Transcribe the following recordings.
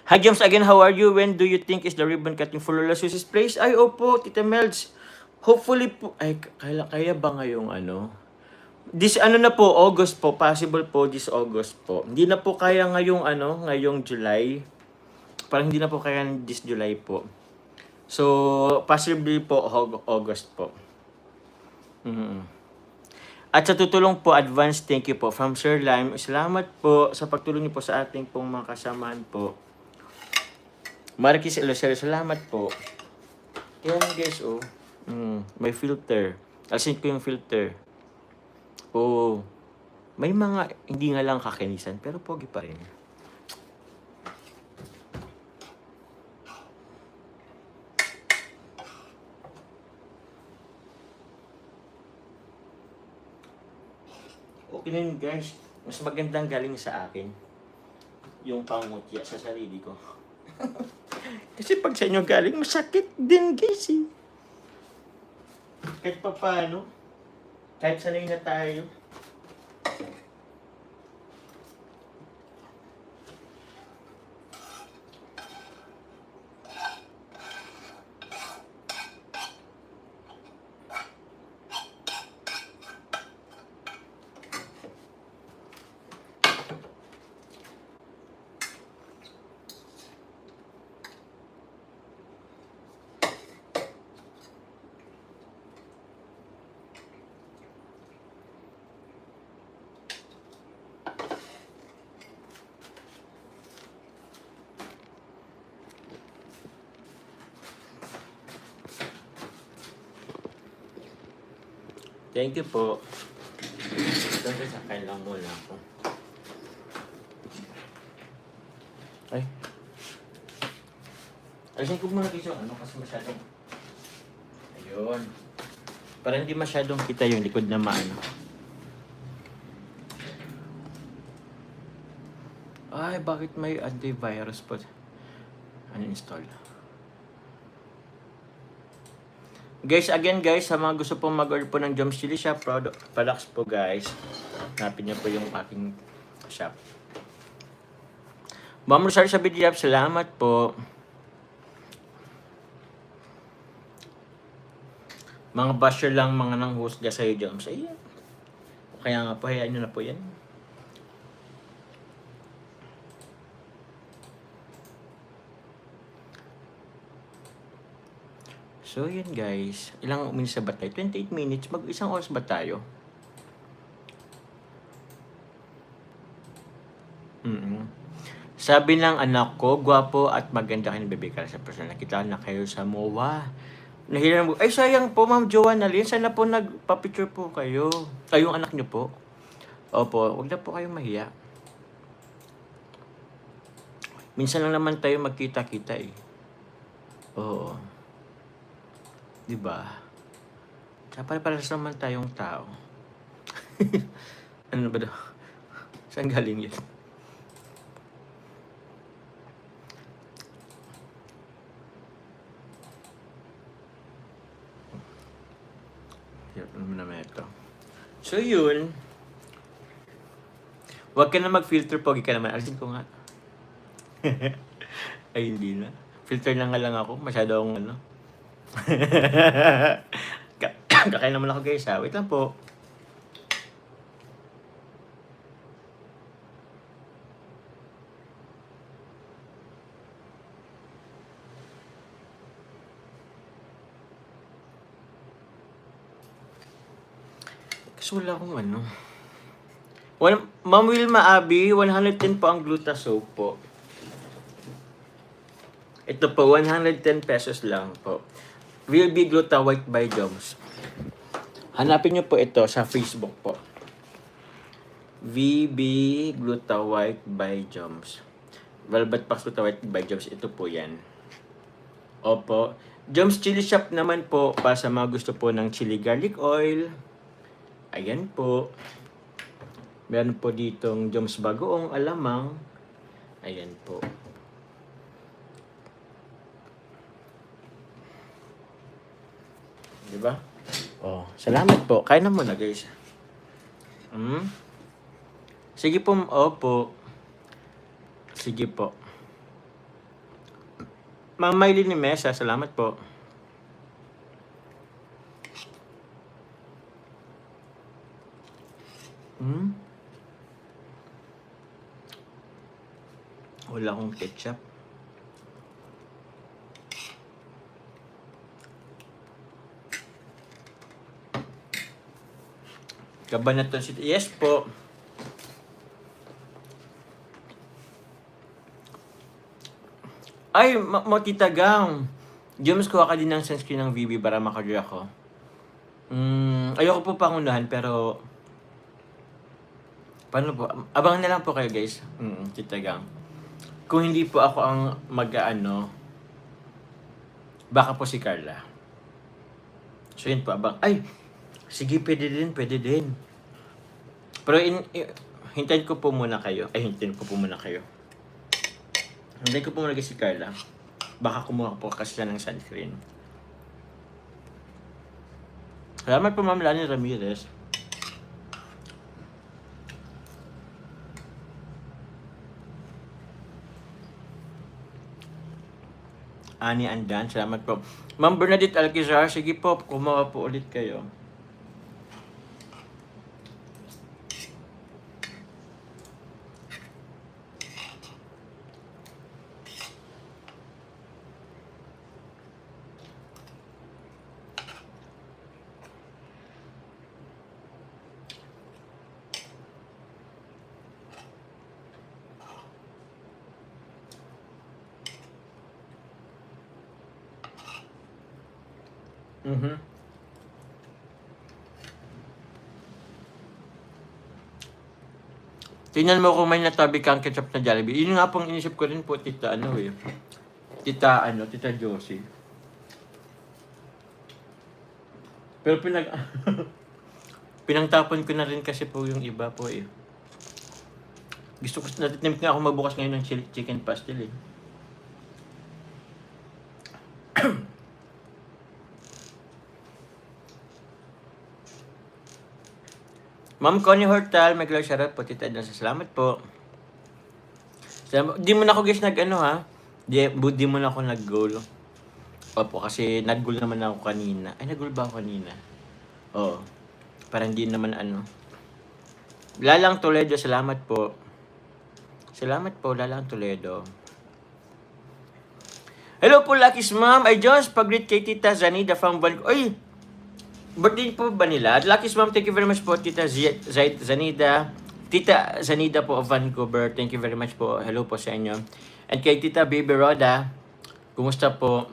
Hi James again, how are you? When do you think is the ribbon cutting for Lola Susie's place? Ay, opo, Tita Melds. Hopefully po, ay, kaya ba ngayong ano? This ano na po, August po, possible po this August po. Hindi na po kaya ngayong ano, ngayong July. Parang hindi na po kaya this July po. So, possibly po August po. At sa tutulong po, advance thank you po from Sir Lime. Salamat po sa pagtulong niyo po sa ating pong mga kasamaan po. Marquis Elosero, salamat po. Kaya guys, oh, may filter. Alisin ko yung filter. Oh, may mga hindi nga lang kakinisan, pero pogi pa rin. Okay na yun guys. Mas magandang galing sa akin yung pangutya sa sarili ko. Kasi pag sa inyo galing, masakit din guys eh. Kahit pa paano, kahit sanay na tayo. Thank you po. Siyempre sa kailang muna ako. Ay. Alisin ko muna kasi ano kasi masyadong... Ayun. Para hindi masyadong kita yung likod na maano. Ay, bakit may antivirus po? Uninstall. Guys, again guys, sa mga gusto pong mag-order po ng Joms Chili Shop products po guys, hanapin niyo po yung aking shop. Ma'am Rosario sa video, salamat po. Mga basher lang, mga nanghusga sa'yo Joms. Ayan. Kaya nga po, hayaan nyo na po yan. So, yun guys. Ilang minutes na ba tayo? 28 minutes. Mag-isang oras ba tayo? Sabi ng anak ko, gwapo at maganda kayo ng Bebe Carla sa personal. Nakita na kayo sa MOA. Nahilan mo. Ay, sayang po, Ma'am Joanna Lynn. Sana po nagpa-picture po kayo. Ay, yung anak niyo po. Opo, huwag na po kayong mahiya. Minsan lang naman tayo magkita-kita eh. Oo. Diba? Tsaka para naman tayong tao. Ano ba daw? Saan galing yun? Hirap naman ito. So yun. Huwag ka na mag-filter, pogi ka naman. Alisin ko nga. Ay, hindi na. Filter na nga lang ako. Masyadong ano. Kakain naman ako guys ha. Wait lang po. Kasi wala akong ano. Ma'am Wilma Abby, 110 po ang Gluta soap po. Ito po, 110 pesos lang po. Will be Gluta White by Joms. Hanapin nyo po ito sa Facebook po. VB Gluta White by Joms. Velvet Pax Gluta White by Joms. Ito po yan. Opo. Joms Chili Shop naman po para sa mga gusto po ng chili garlic oil. Ayan po. Meron po ditong Joms Bagoong Alamang. Ayan po. Diba? Oh, salamat po. Kain na muna, guys. Sige po, opo. Sige po. Ma'am Maylin ni Mesa, salamat po. Hmm? Wala akong ketchup. Cabanatuan City. Yes po. Ay, Tita Gang. James, kuha ka din ng sunscreen ng VB para makadraw ako. Ayoko po pangunahan, pero paano po? Abangan na lang po kayo, guys. Tita Gang. Kung hindi po ako ang mag-ano, baka po si Carla. So yun po, abang. Ay, sige, pwede din. Pero hintayin ko po muna kayo. Hintayin ko po muna si Carla. Baka kumuha po kasi siya ng sunscreen. Salamat po, Ma'am Lani Ramirez. Ani Andan, salamat po. Ma'am Bernadette Alquizar, sige po, kumuha po ulit kayo. Tingnan mo kung may natabi kang ketchup na Jollibee. Yun nga pong inisip ko rin po, Tita Josie. Pero pinangtapon ko na rin kasi po yung iba po eh. Gusto ko, natitimik nga ako magbukas ngayon ng chicken pastel eh. Ma'am Connie Hortal, may glow shoutout po, Tita Edna. Salamat po. Di mo na ako guys nag-ano ha. Di mo na ako nag-goal. Opo, kasi nag-goal naman ako kanina. Ay, nag-goal ba ako kanina? Oo. Parang di naman ano. Lalang Toledo, salamat po. Salamat po, Lalang Toledo. Hello po, Lucky's Mom. Ay, Jones, pag-greet kay Tita Zanida from Vancouver. Ay, birthday po ba nila? Lucky's Mom, thank you very much po, Tita Zanida. Tita Zanida po of Vancouver, thank you very much po. Hello po sa inyo. And kay Tita Baby Roda, kumusta po?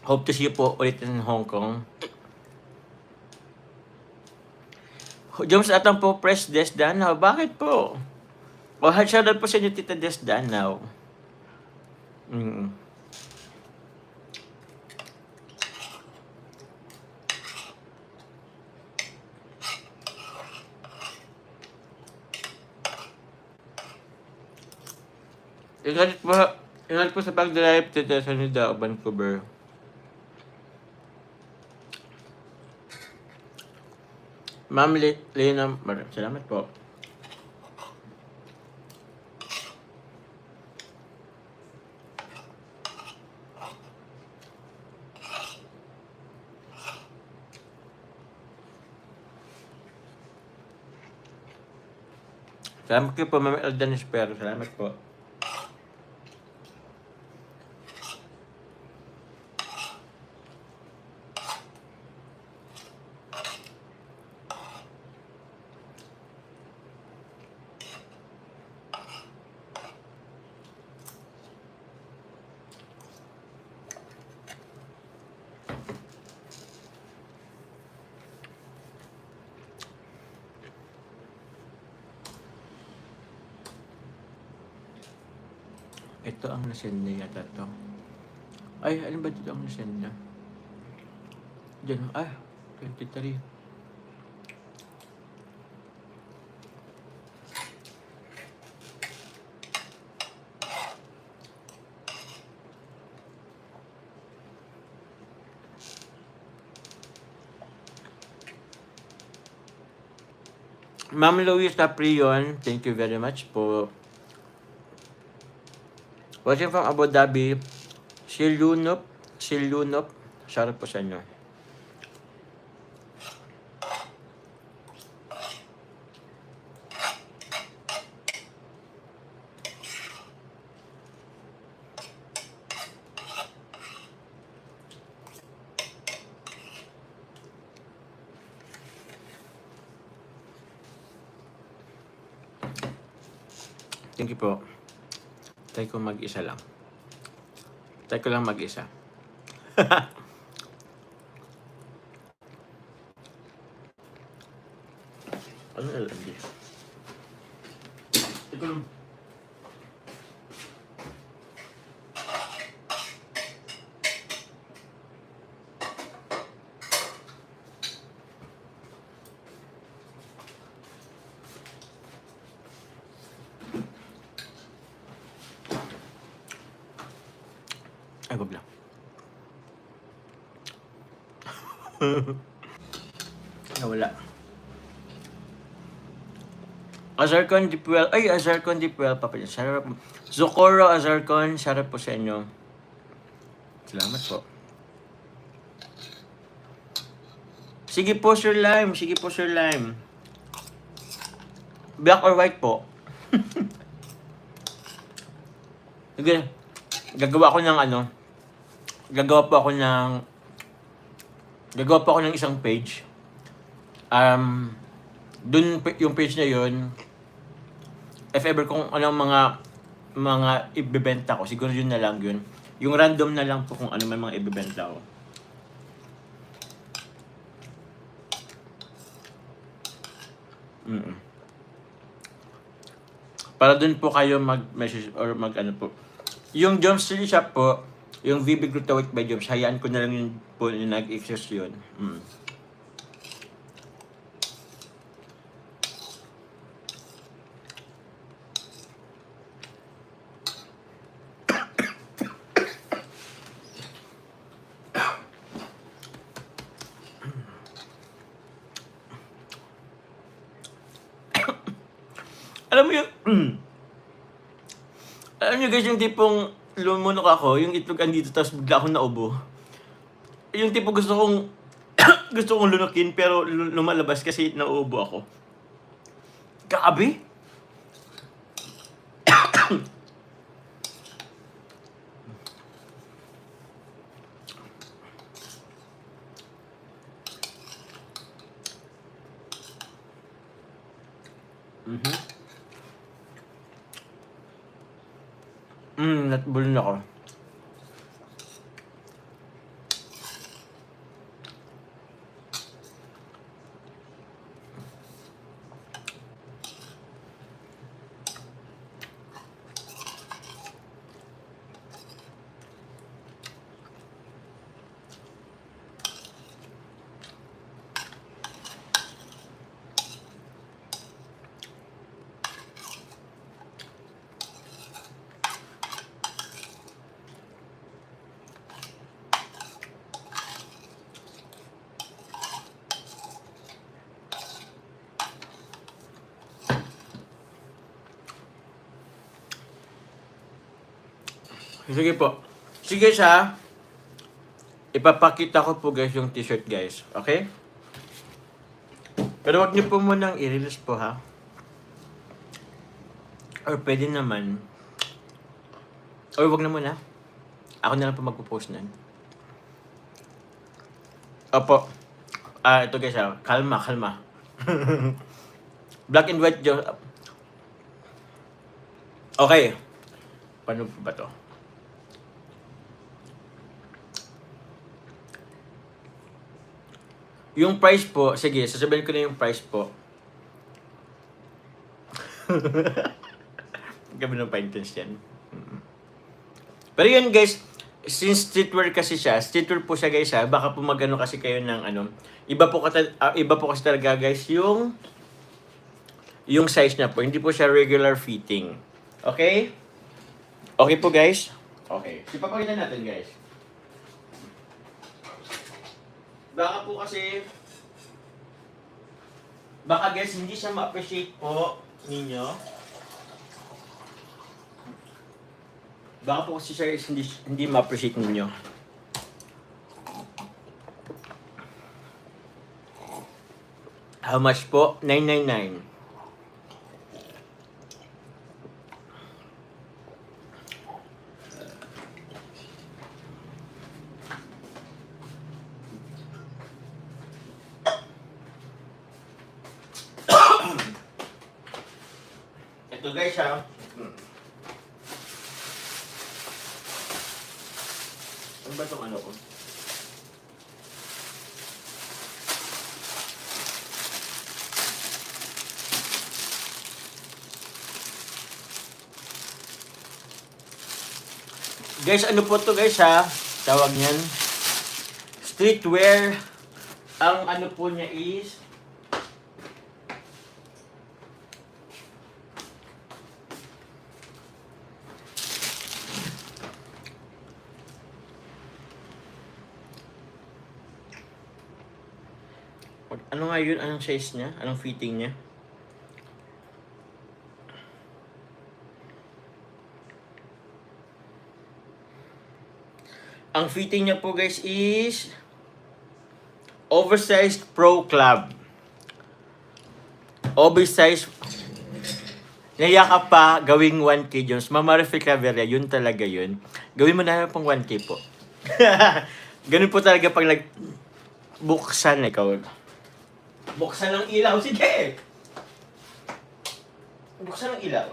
Hope to see you po ulit in Hong Kong. Jones Atang po, Press Des Danau. Bakit po? Shoutout po sa inyo, Tita Des Danau. Ingat po sa pag-drive, Tita Sanida of Vancouver. Ma'am Lena, salamat po. Salamat po, Ma'am Eldan Espero. Salamat po. Ito ang nasend niya yata to. Ay, alin ba dito ang nasend niya? Diyan, 23. Ma'am Louise Taprion, thank you very much po. Watching from Abu Dhabi, Si Lunop, shoutout po sa inyo. Thank you po. Try ko mag-isa lang. Try ko lang mag-isa. Ano LMD? Ito lang. Ay, wag lang. Nawala. Azarcon Dipuel. Ay, Azarcon Dipuel. Papalya. Sarap. Zocoro Azarcon. Sarap po sa inyo. Salamat po. Sige po, Sir Lime. Sige po, Sir Lime. Black or white po? Sige. Gagawa ko ng ano. Gagawa po ako ng isang page. Dun yung page na yun, if ever kung anong mga ibebenta ko, siguro yun na lang yun. Yung random na lang po kung ano may mga ibebenta ko. Para dun po kayo mag-message or mag-ano po. Yung Jones Chili Shop po, yung VB Glutawate by Jones, hayaan ko na lang yun po yung nag-exist yun. Alam mo yung alam nyo guys, yung tipong lumunok ako, yung itlog andito tapos bigla akong naubo. Yung tipo gusto kong gusto kong lunukin pero lumalabas kasi nauubo ako. Grabe! Natbulon ako. Sige po. Sige siya. Ipapakita ko po guys yung t-shirt guys. Okay? Pero wag niyo po munang i-release po ha. Or pwede naman. Or wag na muna. Ako na lang po magpo-post nun. Opo. Ito guys ha. Kalma. Black and white joke. Okay. Paano ba to? Yung price po, sige, sasabihin ko na yung price po. Gabi ng pa-intense yan. Pero yun guys, since streetwear kasi siya, streetwear po siya guys ha, baka po magano kasi kayo ng ano, iba po kasi talaga guys yung size niya po, hindi po siya regular fitting. Okay? Okay po guys? Okay. Ipapakita natin guys. Baka po kasi, baka guys, hindi siya ma-appreciate po ninyo. Baka po kasi siya is hindi ma-appreciate ninyo. How much po? 999. Ito guys ha. Ano ba itong ano ko? Guys, ano po to guys ha? Tawag niyan. Streetwear. Ang ano po niya is ano nga yun? Anong size niya? Anong fitting niya? Ang fitting niya po guys is oversized pro club. Oversized. Naiya ka pa gawing 1K Jones. Mama Refil Caveria, yun talaga yun. Gawin mo na pang 1K po. Ganun po talaga pag buksan ikaw. Buksan ng ilaw. Sige! Buksan ng ilaw.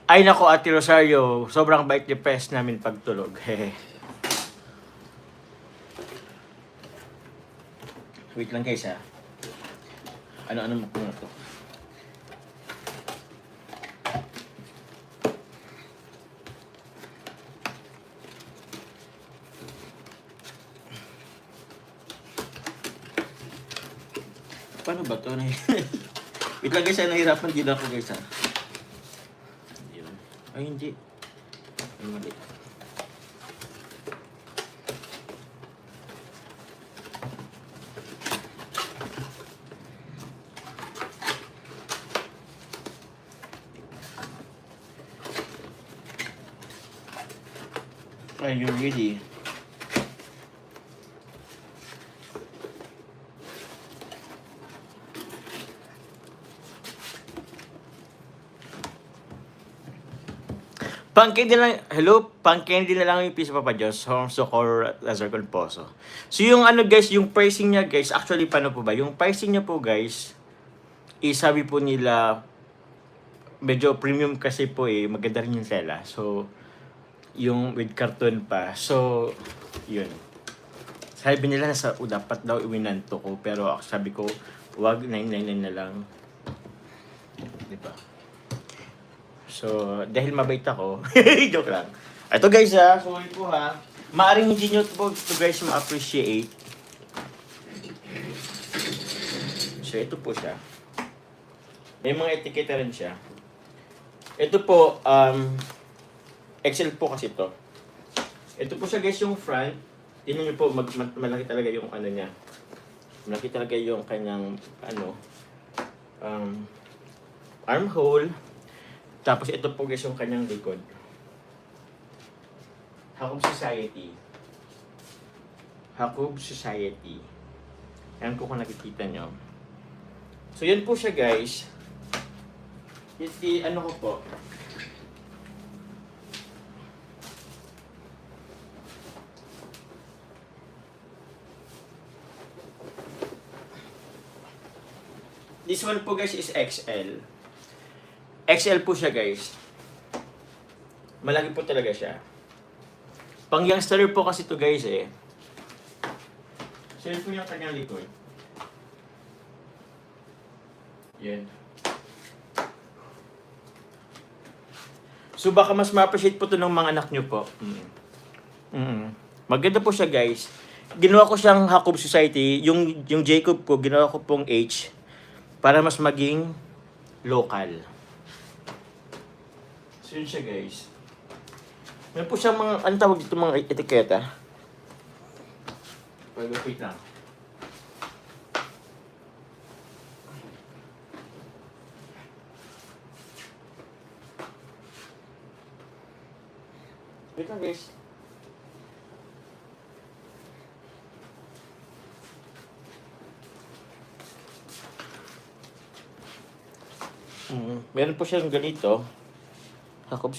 Ay nako, Ate Rosario, sobrang bait ni Pes namin pagtulog. Wait lang guys ha. Ano mo na to? Paano ba to? Wait lang guys ha, nahirapan din ako guys ha. Ay, hindi. Ay, mali. Are you ready? Pang-candy lang, hello, pang-candy na lang yung piece of Papa John's, Home Socor, Lazar Conposo. So yung ano guys, yung pricing niya guys, actually paano po ba? Yung pricing niya po guys, sabi po nila, medyo premium kasi po maganda rin yung tela. So, yung with carton pa. So, yun. Sabi nila dapat daw iwinanto ko, pero sabi ko, wag, 999 na lang. Diba? So, dahil mabait ako, joke lang. Ito guys sorry po ha. Maaring hindi nyo ito guys ma-appreciate. So, ito po siya. May mga etiketa rin siya. Ito po, Excel po kasi ito. Ito po siya guys yung front. Tingnan nyo po, malaki talaga yung ano niya. Malaki talaga yung kanyang, armhole. Tapos ito po guys yung kanyang likod. Hakob Society. Hakob Society. Ayan po kung nakikita nyo. So yan po siya guys. Ano ko po. This one po guys is XL. XL po siya guys. Malaki po talaga siya. Pang youngster po kasi to guys eh. So yun po yung kanyang likod. Yan. So baka mas ma-appreciate po to ng mga anak nyo po. Maganda po siya guys. Ginawa ko siyang Jacob Society. Yung Jacob ko, ginawa ko pong H para mas maging local. So yun siya guys. Meron po siyang mga, ano tawag dito, mga etiketa. Wait lang. Wait lang guys. Meron po siyang ganito. Jacob